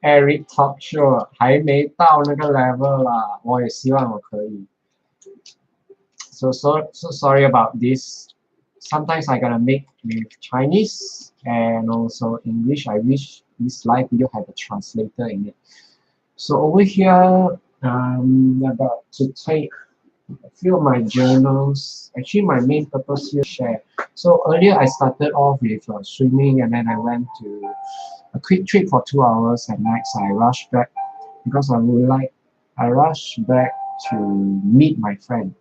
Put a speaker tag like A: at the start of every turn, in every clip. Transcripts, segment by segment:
A: Eric Talk Show 还没到那个 level 啦，我也希望我可以。So sorry about this. Sometimes I gotta make with Chinese and also English. I wish this live video had a translator in it. So over here, I'm about to take a few of my journals. Actually, my main purpose here is share. So earlier I started off with swimming, and then I went to a quick trip for 2 hours, and next I rushed back because I rushed back to meet my friend,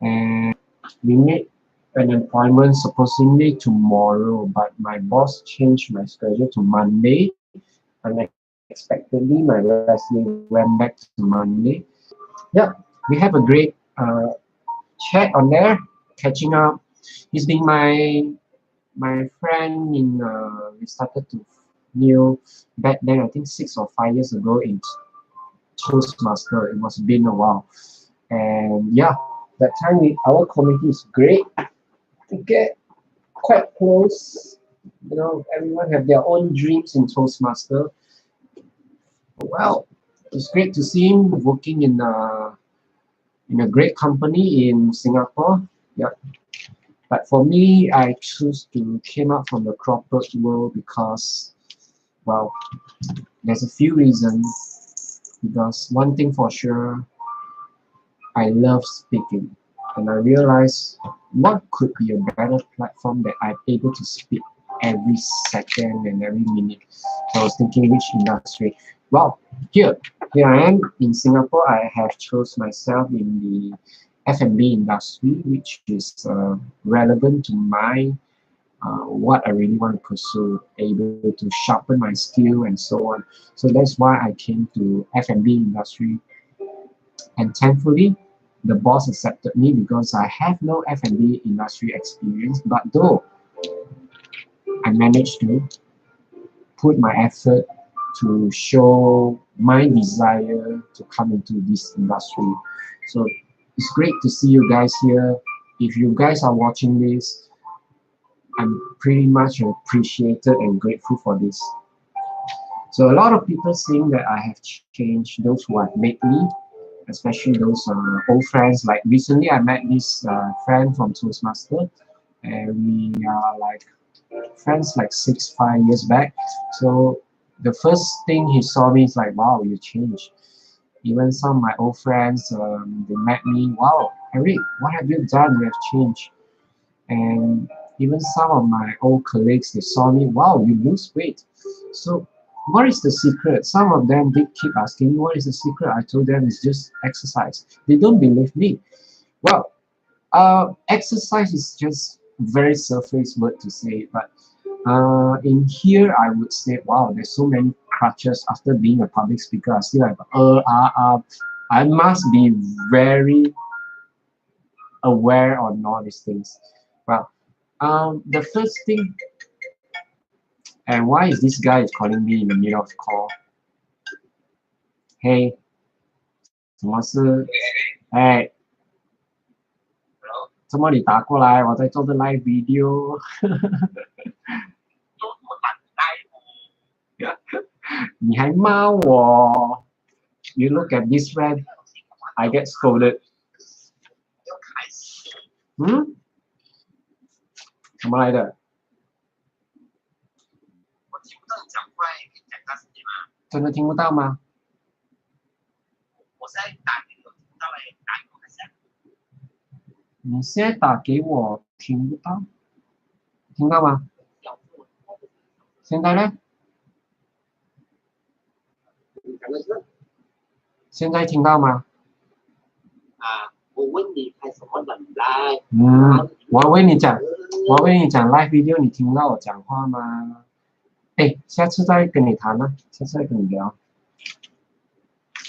A: and we made an appointment supposedly tomorrow, but my boss changed my schedule to Monday. Unexpectedly, my wrestling went back to Monday. Yeah, we have a great chat on there, catching up. He's been my friend in we started to knew back then, I think 6 or 5 years ago in Toastmaster. It was been a while, and yeah, that time our community is great. We get quite close. You know, everyone have their own dreams in Toastmaster. Well, it's great to see him working in a great company in Singapore. Yeah. But for me, I choose to came out from the corporate world because, well, there's a few reasons. Because one thing for sure, I love speaking, and I realized what could be a better platform that I'm able to speak every second and every minute. So I was thinking which industry. Well, here I am in Singapore. I have chose myself in the F&B industry, which is relevant to my what I really want to pursue, able to sharpen my skill and so on. So that's why I came to F&B industry, and thankfully the boss accepted me because I have no F&B industry experience, but though I managed to put my effort to show my desire to come into this industry. So it's great to see you guys here. If you guys are watching this, I'm pretty much appreciated and grateful for this. So a lot of people saying that I have changed, those who have met me, especially those old friends. Like recently I met this friend from Toastmaster, and we are like friends like 5 years back. So the first thing he saw me is like, wow, you changed. Even some of my old friends, they met me, wow, Eric, what have you done? You have changed. And even some of my old colleagues, they saw me, wow, you lose weight. So what is the secret? Some of them did keep asking me, what is the secret? I told them it's just exercise. They don't believe me. Well, exercise is just very surface word to say, but in here I would say, wow, there's so many crutches. After being a public speaker, I still have I must be very aware on all these things. Well, the first thing, and why is this guy is calling me in the middle of the call? Hey, 什么事？哎，怎么你打过来？我在做个 live video 。你还骂我 ？You look at this man, I get scolded. 嗯？什么来的？真的听不到吗？你现在打给我听不到，听到吗？现在呢？现在听到吗？
B: 我问你开什么冷来？
A: 我问你讲 live video， 你听到我讲话吗？哎，下次再跟你谈啊，下次再跟你聊。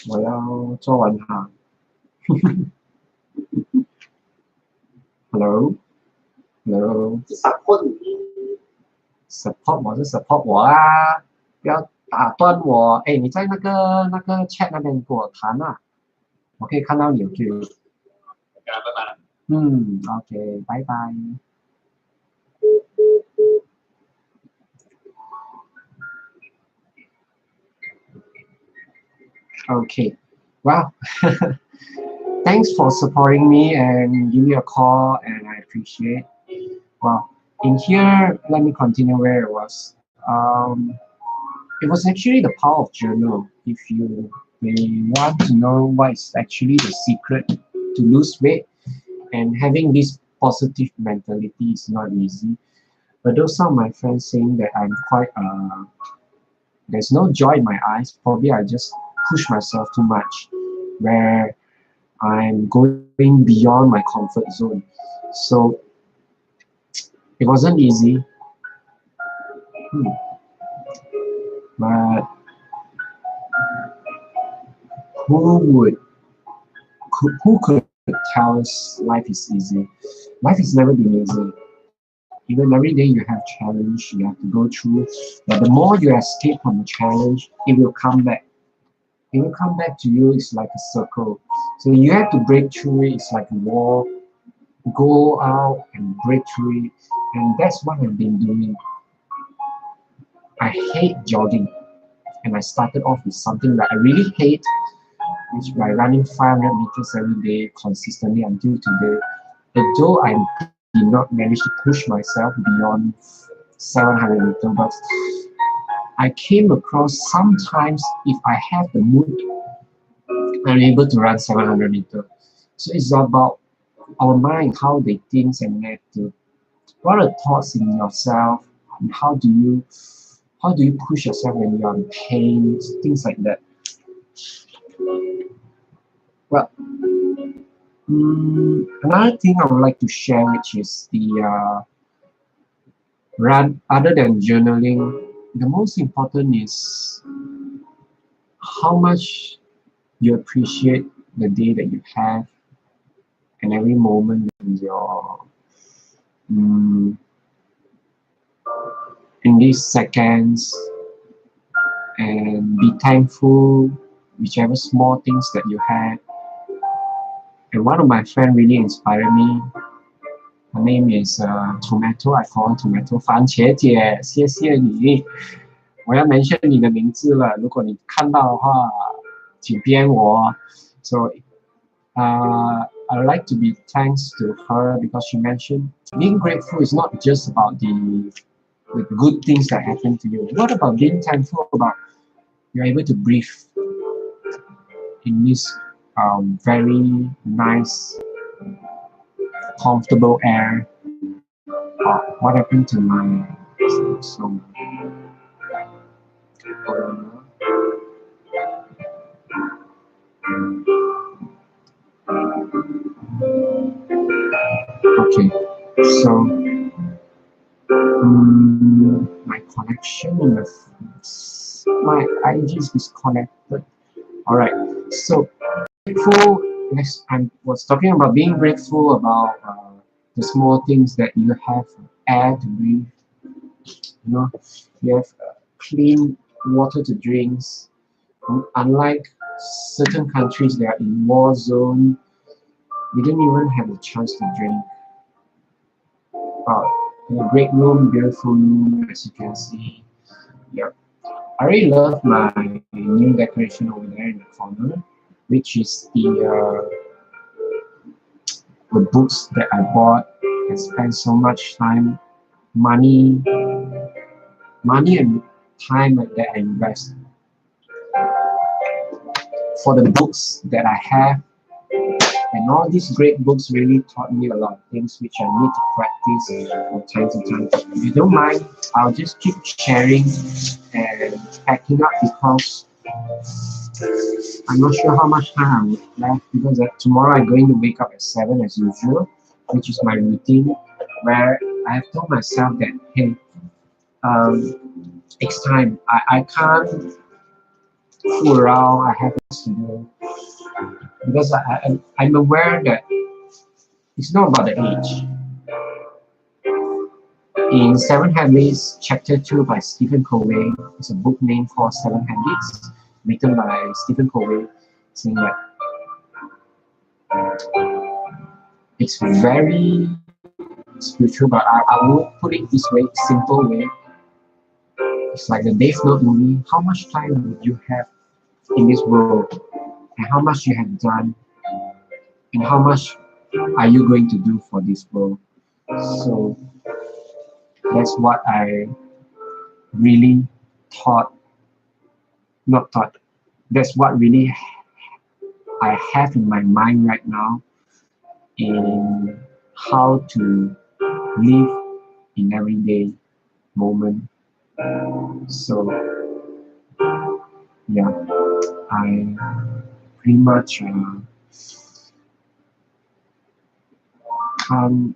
A: 我要做完它。Hello， support 我是 support 我啊，不要打断我。哎，你在那个 chat 那边跟我谈啊，我可以看到你 OK。OK， 拜拜。Okay. Well, thanks for supporting me and give me a call, and I appreciate. Well, in here, let me continue where it was. It was actually the power of journal. If you may want to know what is actually the secret to lose weight, and having this positive mentality is not easy. But those are my friends saying that I'm quite there's no joy in my eyes. Probably I just push myself too much, where I'm going beyond my comfort zone. So it wasn't easy, but who would who could tell us life is easy? Life has never been easy. Even every day you have challenge you have to go through, but the more you escape from the challenge, it will come back. It will come back to you. It's like a circle. So you have to break through it. It's like a wall. Go out and break through it, and that's what I've been doing. I hate jogging, and I started off with something that I really hate, which by running 500 meters every day consistently until today. Although I did not manage to push myself beyond 700 meters, but I came across sometimes if I have the mood, I'm able to run 700 meters. So it's about our mind, how they think and act. What are the thoughts in yourself, and how do you push yourself when you're in pain, things like that. Well, another thing I would like to share, which is the run. Other than journaling, the most important is how much you appreciate the day that you have, and every moment in your mm, in these seconds, and be thankful whichever small things that you have. And one of my friend really inspired me. Her name is Tomato. I call her Tomato. 番茄姐，谢谢你。我要 mention 你的名字了，如果你看到的话，请编我。So I would like to be thanks to her because she mentioned being grateful is not just about the good things that happen to you. What about being thankful about you're able to breathe in this very nice, comfortable air? What happened to my so? Okay, so my connection my IG is disconnected. All right, so grateful. Yes, I was talking about being grateful about the small things that you have: air to breathe. You have clean water to drink. Unlike certain countries that are in war zone, we didn't even have a chance to drink. In a great room, beautiful room, as you can see. Yep. I really love my new decoration over there in the corner, which is the books that I bought and spent so much time, money, and time that I invest for the books that I have. And all these great books really taught me a lot of things which I need to practice from time to time. If you don't mind, I'll just keep sharing and packing up because I'm not sure how much time I would left, because tomorrow I'm going to wake up at 7 as usual, which is my routine, where I have told myself that, hey, it's time. I can't fool around. I have things to do. Because I'm aware that it's not about the age. In Seven Habits, Chapter 2 by Stephen Covey, it's a book named called Seven Habits, written by Stephen Covey, saying that it's very spiritual, but I would put it this way, simple way. It's like the Death Note movie. How much time would you have in this world, and how much you have done, and how much are you going to do for this world. So that's what I really thought, not thought, that's what really I have in my mind right now in how to live in everyday moment. So yeah, I pretty much can't.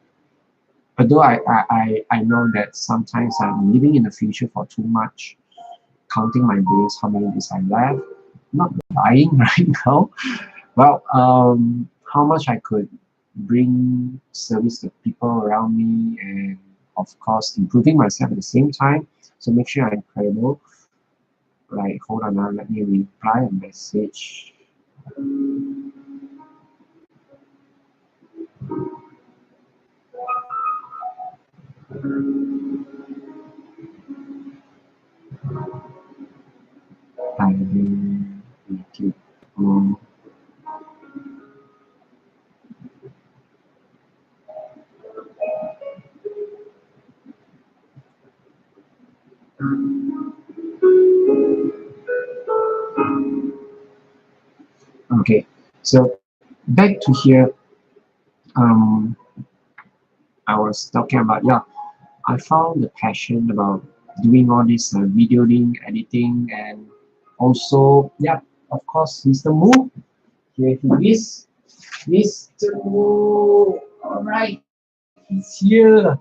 A: Although I know that sometimes I'm living in the future for too much, counting my days, how many days I left, not dying right now. Well, how much I could bring service to people around me, and of course improving myself at the same time. So make sure I'm credible. Like, hold on now, let me reply a message. I will keep on. Okay, so back to here. Um, I was talking about, yeah, I found the passion about doing all this videoing, editing, and also, yeah, of course, Mr. Moo. Here he is. Mr. Moo. Alright, he's here.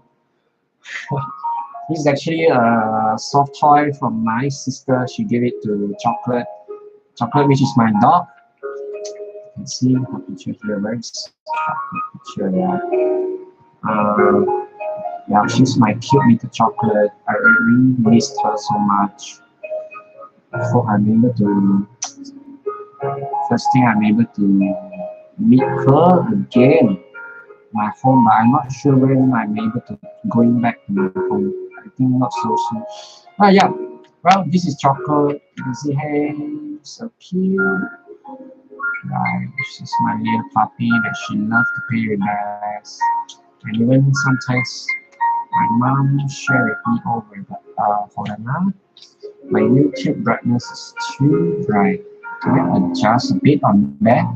A: This is actually a soft toy from my sister. She gave it to Chocolate. Chocolate, which is my dog. You can see her picture here, very soft picture. Yeah. Yeah, she's my cute little chocolate. I really missed her so much. So I'm able to, first thing I'm able to meet her again, my home, but I'm not sure when I'm able to going back to my home. I think not so soon. Yeah. Well, this is chocolate. You can see, hey, so cute. Right, she's my little puppy that she loves to play with us. And even sometimes my mom share with me over, but hold on now. My YouTube brightness is too bright. Can I adjust a bit on that?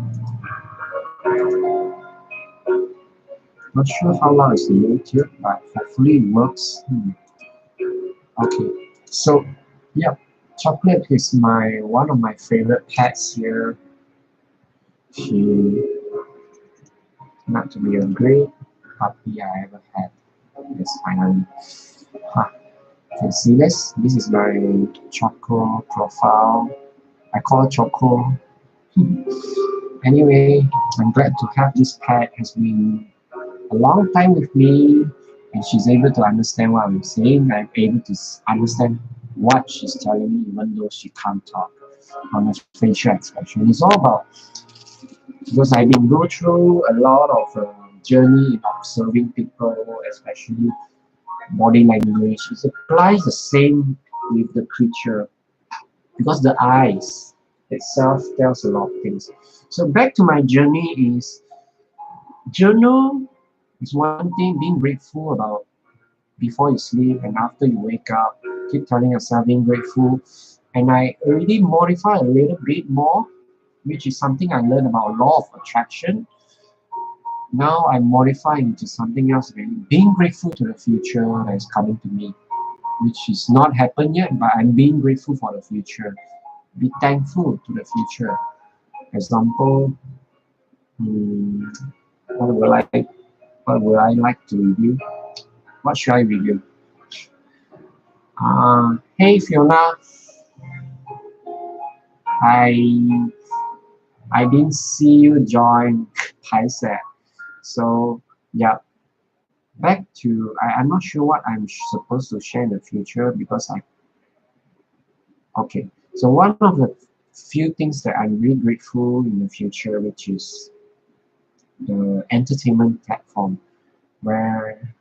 A: Not sure how loud is the YouTube, but hopefully it works. Okay, so yeah, Chocolate is my one of my favorite pets here. She turned out to be a great puppy I ever had. Yes, finally. Huh. You can see this. This is my Choco profile. I call it Choco. Anyway, I'm glad to have this pet. Has been a long time with me, and she's able to understand what I'm saying. I'm able to understand what she's telling me, even though she can't talk. On her facial expression, it's all about, because I've been go through a lot of journey in observing people, especially body language. It applies the same with the creature, because the eyes itself tells a lot of things. So back to my journey is, journal is one thing, being grateful about before you sleep and after you wake up. Keep telling yourself being grateful. And I already modify a little bit more, which is something I learned about law of attraction. Now I'm modifying to something else, really. Being grateful to the future that is coming to me, which is not happened yet, but I'm being grateful for the future. Be thankful to the future. Example, hmm, what will I what will I like to review? What should I review? Hey Fiona, I I didn't see you join Paisa. So yeah, back to, I'm not sure what I'm supposed to share in the future, because okay. So one of the few things that I'm really grateful in the future, which is the entertainment platform, where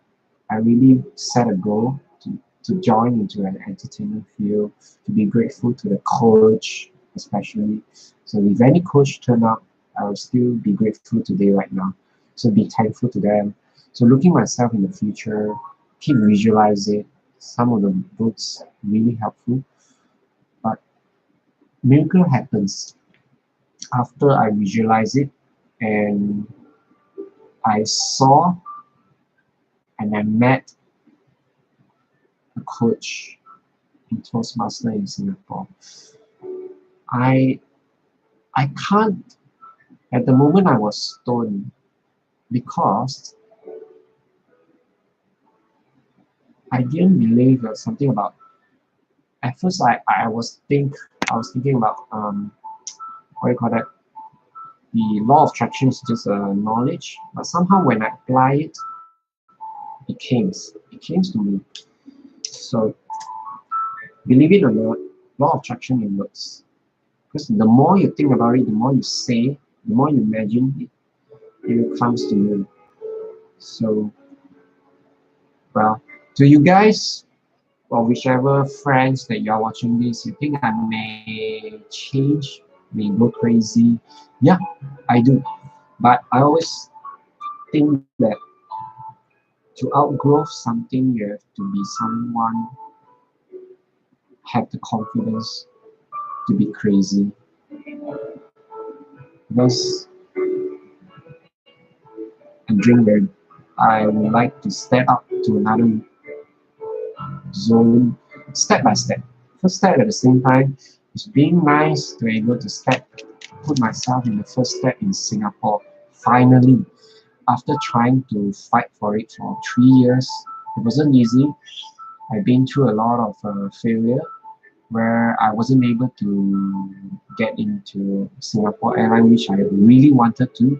A: I really set a goal to join into an entertainment field, to be grateful to the coach, especially. So if any coach turn up, I'll still be grateful today right now. So be thankful to them. So looking myself in the future, keep visualizing. Some of the books really helpful, but miracle happens after I visualize it and I saw and I met a coach in Toastmaster in Singapore. I I can't at the moment I was stoned because I didn't believe that something about at first I was thinking about what do you call that, the law of attraction is just a knowledge, but somehow when I apply it, it came to me. So believe it or not, law of attraction it works. Because the more you think about it, the more you say, the more you imagine it, it comes to you. So, well, to you guys, or whichever friends that you are watching this, you think I may change, may go crazy. Yeah, I do. But I always think that to outgrow something, you have to be someone, have the confidence to be crazy. Because I dream that I would like to step up to another zone step by step. First step at the same time is being nice to able to put myself in the first step in Singapore. Finally, after trying to fight for it for 3 years, it wasn't easy. I've been through a lot of failure where I wasn't able to get into Singapore Airlines, which I really wanted to,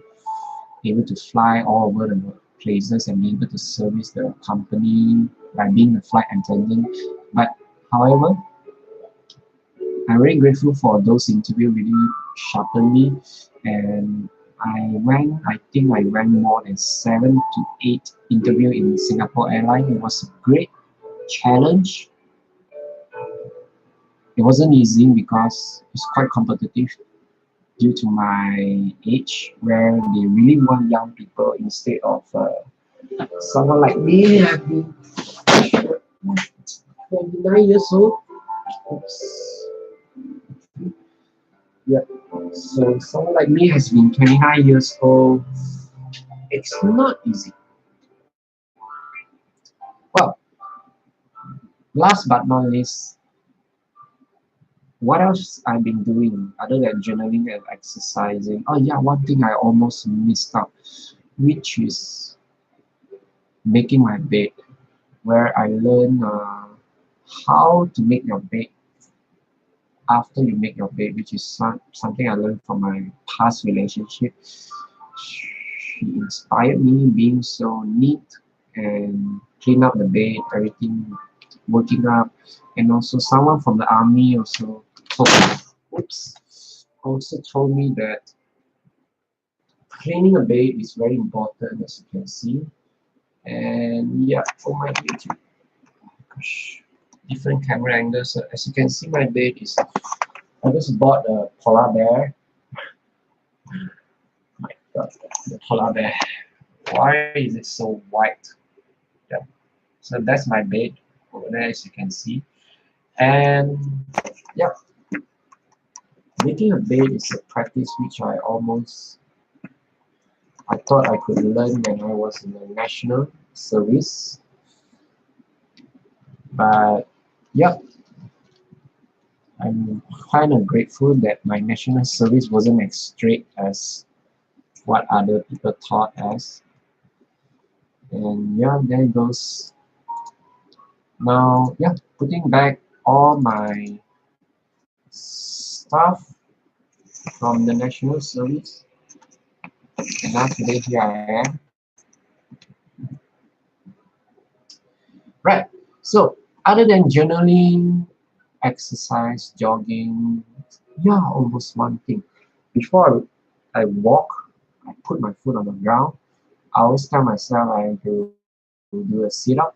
A: able to fly all over the places and be able to service the company by being a flight attendant. But however, I'm very grateful for those interviews really sharpened me, and I think I went more than 7 to 8 interviews in Singapore Airlines. It was a great challenge. It wasn't easy because it's quite competitive due to my age, where they really want young people instead of someone like me. I've been 29 years old. Oops. Yeah. So someone like me has been 29 years old. It's not easy. Well, last but not least, what else I've been doing other than journaling and exercising? Oh yeah, one thing I almost missed out, which is making my bed, where I learn how to make your bed after you make your bed, which is something I learned from my past relationship. She inspired me being so neat and clean up the bed, everything working up, and also someone from the army also told me that cleaning a bed is very important, as you can see. And yeah, for my YouTube, gosh, different camera angles. So as you can see, my bed is. I just bought a polar bear. My God, the polar bear. Why is it so white? Yeah. So that's my bed over there, as you can see. And yeah, making a bed is a practice which I thought I could learn when I was in the national service. But yeah, I'm kind of grateful that my national service wasn't as strict as what other people taught us. And yeah, there goes. Now, yeah, putting back all my stuff from the national service. And now today here I am. Right. So other than journaling, exercise, jogging, yeah, almost one thing. Before I walk, I put my foot on the ground. I always tell myself I have to do a sit-up.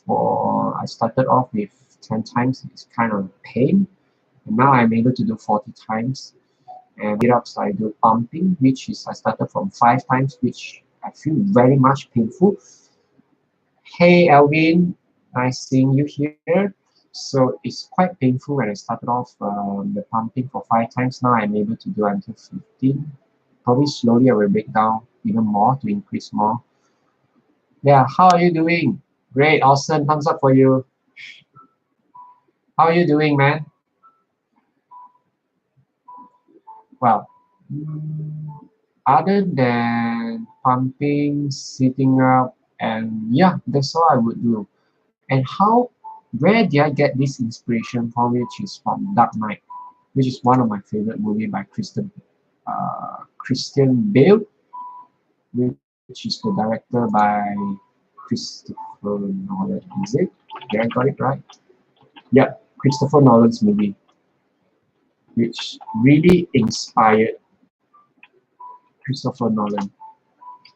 A: I started off with 10 times. It's kind of pain, And now I'm able to do 40 times. And sit-ups I do pumping, which is I started from 5 times, which I feel very much painful. Hey Alvin, nice seeing you here. So it's quite painful when I started off the pumping for 5 times. Now I'm able to do until 15. Probably slowly I will break down even more to increase more. Yeah, how are you doing? Great, awesome, thumbs up for you. How are you doing, man? Well, other than pumping, sitting up, and yeah, that's all I would do. And where did I get this inspiration from? Which is from Dark Knight, which is one of my favorite movie by Christian Bale, which is the director by Christopher Nolan. Is it? Did I got it right? Yeah, Christopher Nolan's movie, which really inspired Christopher Nolan.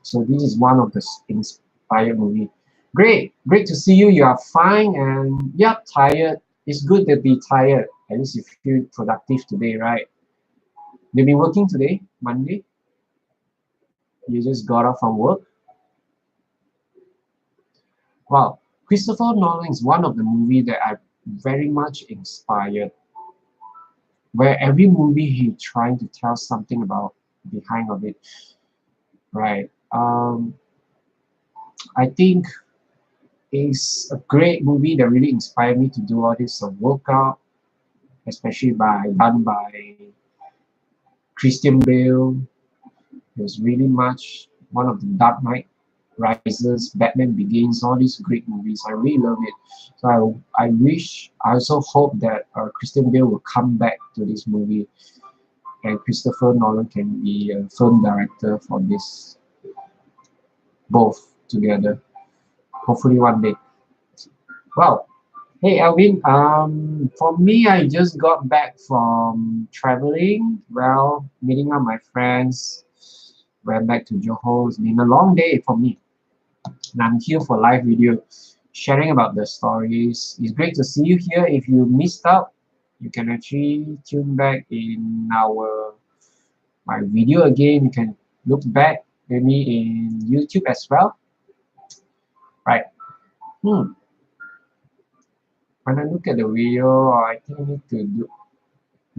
A: So this is one of the inspired movie. Great to see you. You are fine and yeah, tired. It's good to be tired. At least you feel productive today, right? You've been working today, Monday. You just got off from work. Wow, Christopher Nolan is one of the movie that I very much inspired. Where every movie he trying to tell something about behind of it, right? I think it's a great movie that really inspired me to do all this workout, especially done by Christian Bale. It was really much one of the Dark Knight Rises, Batman Begins, all these great movies. I really love it. So I also hope that Christian Bale will come back to this movie and Christopher Nolan can be a film director for this, both together. Hopefully one day. Wow. Hey Alvin, for me, I just got back from traveling, well, meeting up my friends, went back to Johor. It's been a long day for me. And I'm here for live video, sharing about the stories. It's great to see you here. If you missed out, you can actually tune back in my video again. You can look back maybe in YouTube as well. Right. When I look at the video, I think I need to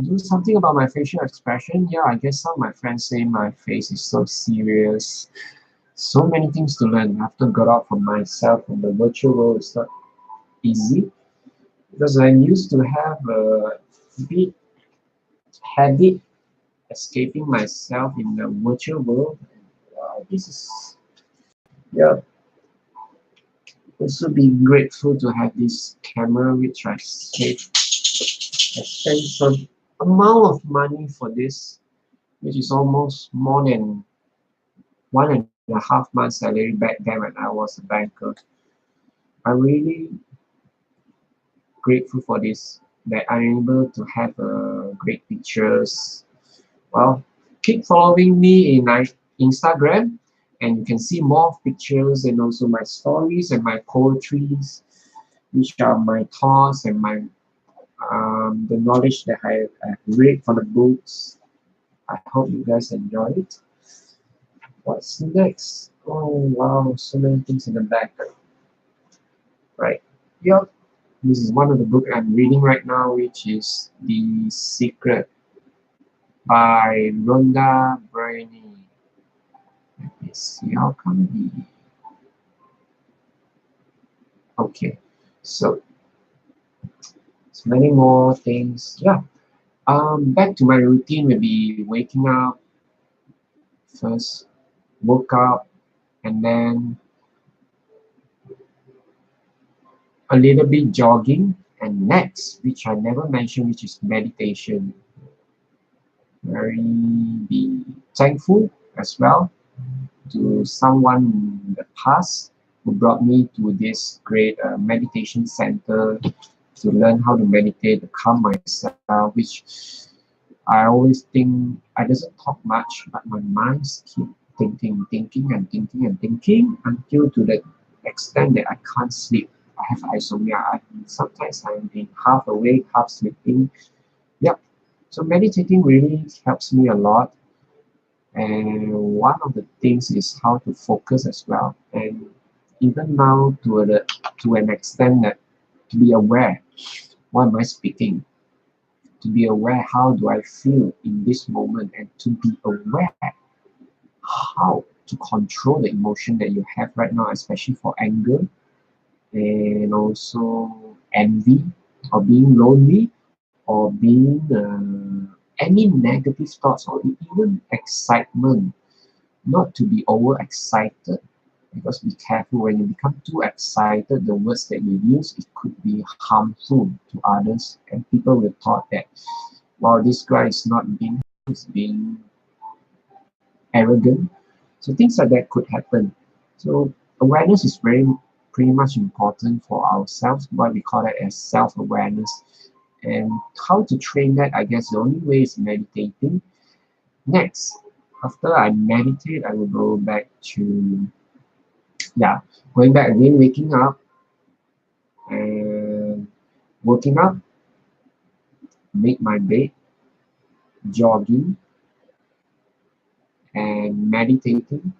A: do something about my facial expression. Yeah, I guess some of my friends say my face is so serious. So many things to learn. After got out from myself from the virtual world, it's not easy because I used to have a bit habit escaping myself in the virtual world. This is, yeah, also be grateful to have this camera which I saved. I spent some amount of money for this, which is almost more than 1.5 months salary back then when I was a banker. I'm really grateful for this, that I'm able to have great pictures. Well, keep following me in Instagram and you can see more pictures and also my stories and my poetries, which are my thoughts and my the knowledge that I have read from the books. I hope you guys enjoy it. What's next? Oh wow, so many things in the back. Right. Yup. This is one of the book I'm reading right now, which is The Secret by Rhonda Byrne. Let me see how come the okay. So many more things. Yeah. Back to my routine will be waking up first, woke up, and then a little bit jogging, and next, which I never mentioned, which is meditation. Very be thankful as well to someone in the past who brought me to this great meditation center to learn how to meditate, to calm myself, which I always think I doesn't talk much, but my minds keep thinking until to the extent that I can't sleep. I have insomnia. Sometimes I'm being half awake, half sleeping. Yep. So meditating really helps me a lot. And one of the things is how to focus as well. And even now to an extent that to be aware, what am I speaking? To be aware how do I feel in this moment and to be aware how to control the emotion that you have right now, especially for anger and also envy or being lonely or being any negative thoughts or even excitement, not to be overexcited. Because be careful when you become too excited, the words that you use it could be harmful to others, and people will thought that, wow, this guy is not being, is being arrogant. So things like that could happen. So awareness is very pretty much important for ourselves. What we call it as self-awareness. And how to train that, I guess the only way is meditating. Next, after I meditate, I will go back to, yeah, going back again, waking up and working up, make my bed, jogging, and meditating.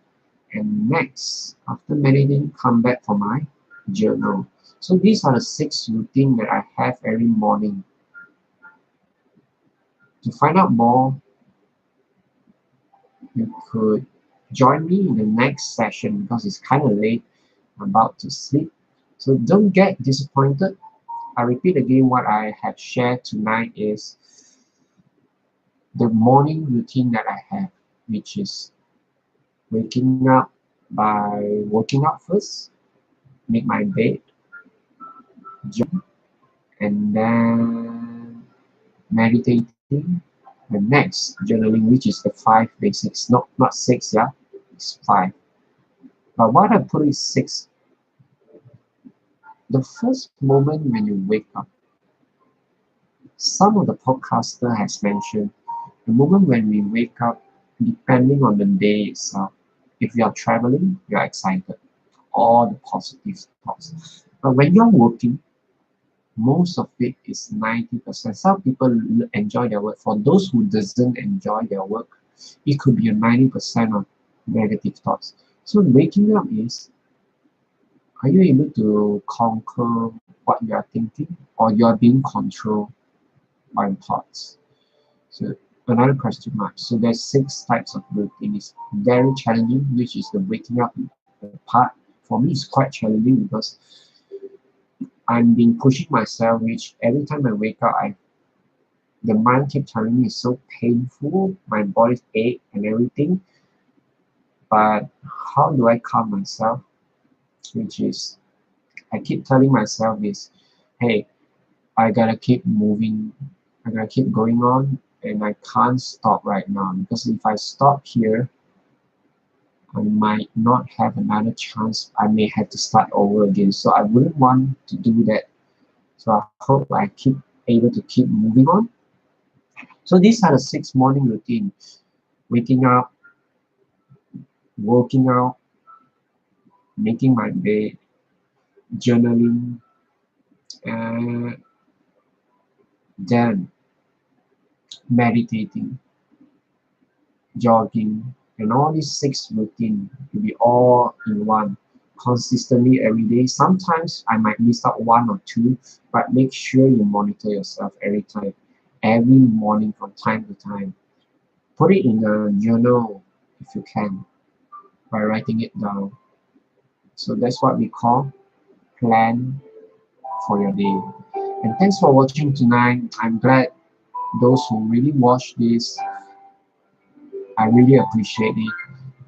A: And next, after meditating, come back for my journal. So these are the 6 routines that I have every morning. To find out more, you could join me in the next session because it's kind of late. I'm about to sleep. So don't get disappointed. I repeat again, what I have shared tonight is the morning routine that I have, which is waking up by working out first, make my bed, jump, and then meditating. The next journaling, which is the 5 basics, not 6, yeah, it's 5. But what I put is 6. The first moment when you wake up, some of the podcaster has mentioned the moment when we wake up, depending on the day itself. If you are traveling, you are excited, all the positive thoughts. But when you're working, most of it is 90%. Some people enjoy their work. For those who doesn't enjoy their work, it could be a 90% of negative thoughts. So waking up is, are you able to conquer what you are thinking, or you are being controlled by thoughts? So another question mark. So there's 6 types of routine. It's very challenging, which is the waking up part. For me, it's quite challenging because I'm been pushing myself, which every time I wake up, the mind keeps telling me it's so painful, my body's ache and everything. But how do I calm myself? Which is, I keep telling myself is, hey, I gotta keep moving, I gotta keep going on, and I can't stop right now because if I stop here, I might not have another chance. I may have to start over again. So I wouldn't want to do that. So I hope I keep able to keep moving on. So these are the 6 morning routine: waking up, working out, making my bed, journaling, and then meditating, jogging, and all these 6 routine will be all in one consistently every day. Sometimes I might miss out 1 or 2, but make sure you monitor yourself every time, every morning from time to time. Put it in a journal if you can by writing it down. So that's what we call plan for your day. And thanks for watching tonight. I'm glad those who really watch this, I really appreciate it.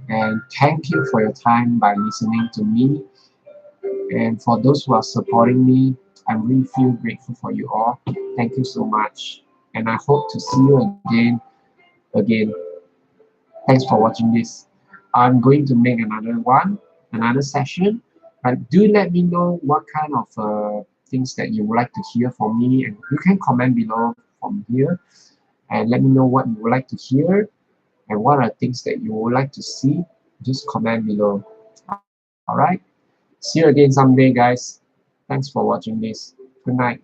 A: And thank you for your time by listening to me. And for those who are supporting me, I really feel grateful for you all. Thank you so much. And I hope to see you again. Thanks for watching this. I'm going to make another session. But do let me know what kind of things that you would like to hear from me. And you can comment below from here and let me know what you would like to hear and what are things that you would like to see. Just comment below. All right. See you again someday, guys. Thanks for watching this. Good night.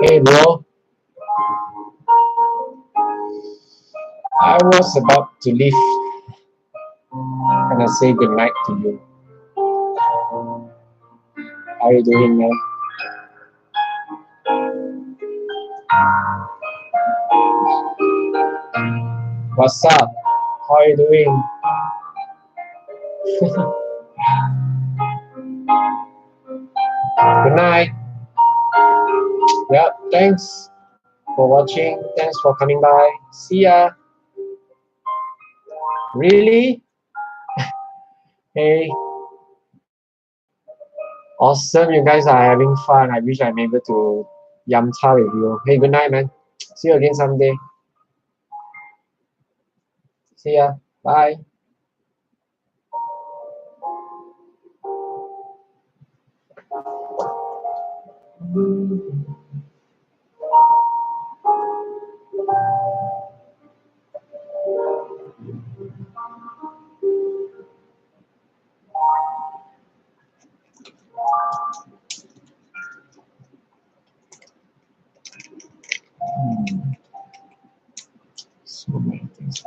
A: Hey bro, I was about to leave and I say good night to you. How are you doing, man? What's up? How are you doing? Good night. Yeah, thanks for watching. Thanks for coming by. See ya. Really? Hey. Awesome, you guys are having fun. I wish I'm able to yum cha with you. Hey, good night, man. See you again someday. See ya. Bye. So many things.